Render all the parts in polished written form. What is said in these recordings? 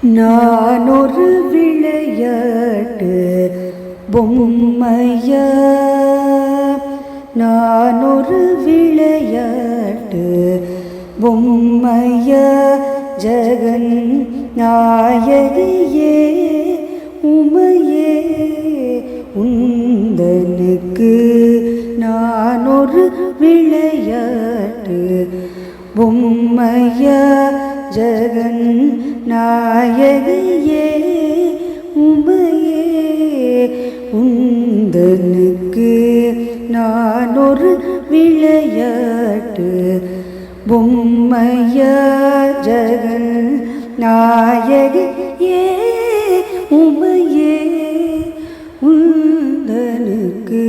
நான் ஒரு விளையாட்டு பொம்மையா, நான் ஒரு விளையாட்டு பொம்மையா, ஜெகன் நாயகியே உமையே உந்தனுக்கு நான் ஒரு விளையாட்டு பொம்மையா, ஜெகன் நாயகியே உமையே உந்தனுக்கு நான் ஒரு விளையாட்டு பொம்மையா, ஜெகன் நாயகியே உமையே உந்தனுக்கு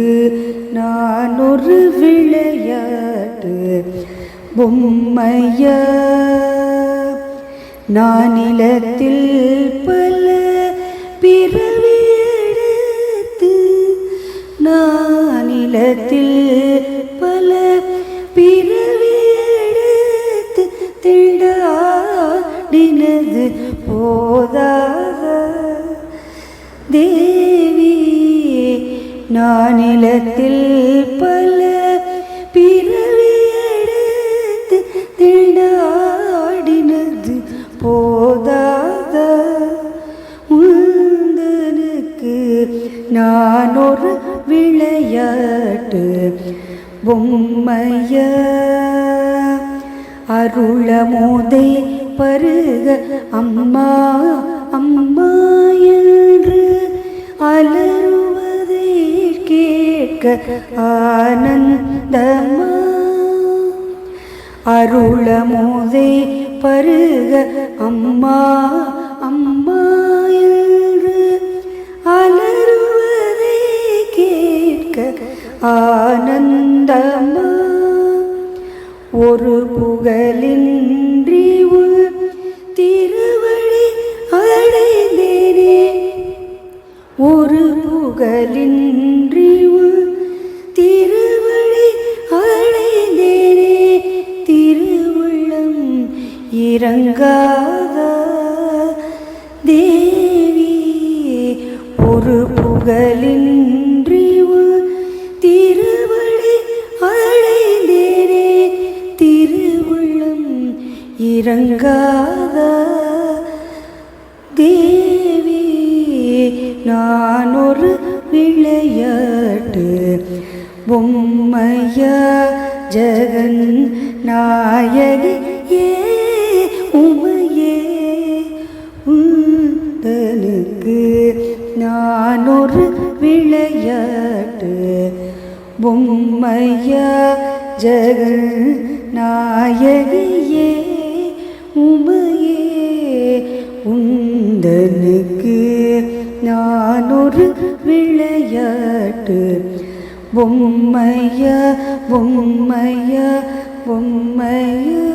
நான் ஒரு விளையாட்டு பொம்மையா. நான் நிலத்தில் பல பிறவி எடுத்து, நான் நிலத்தில் பல பிறவி எடுத்து திண்டாடினது போதாத தேவி, நான் நிலத்தில் பல பிறவி எடுத்து திண்டாடினது போதாத உந்தனுக்கு நான் ஒரு விளையாட்டு பொம்மையா. அருளமோதை பருக அம்மா அம்மா என்று அலறுவதை கேட்க ஆனந்தமா, அருளமோதை பருக அம்மா அம்மா என்று அலறுவதை கேட்க ஆனந்தமா. ஒரு புகழின்றி உன் திருவடி அடைந்தேனே, ஒரு புகழின்றி உன் திருவடி அடைந்தேனே, திருவுள்ளம் இறங்காத தேவி, ஒரு புகழின்றி உன் திருவடி அடைந்தேனே, திருவுள்ளம் இறங்காத தேவி, நான் ஒரு விளையாட்டு பொம்மையா, ஜெகன் நாயகியே உமையே உந்தனுக்கு நான் ஒரு விளையாட்டு பொம்மையா, ஜெகன் நாயகியே உமையே உந்தனுக்கு நான் ஒரு விளையாட்டு பொம்மையா பொம்மையா பொம்மையா.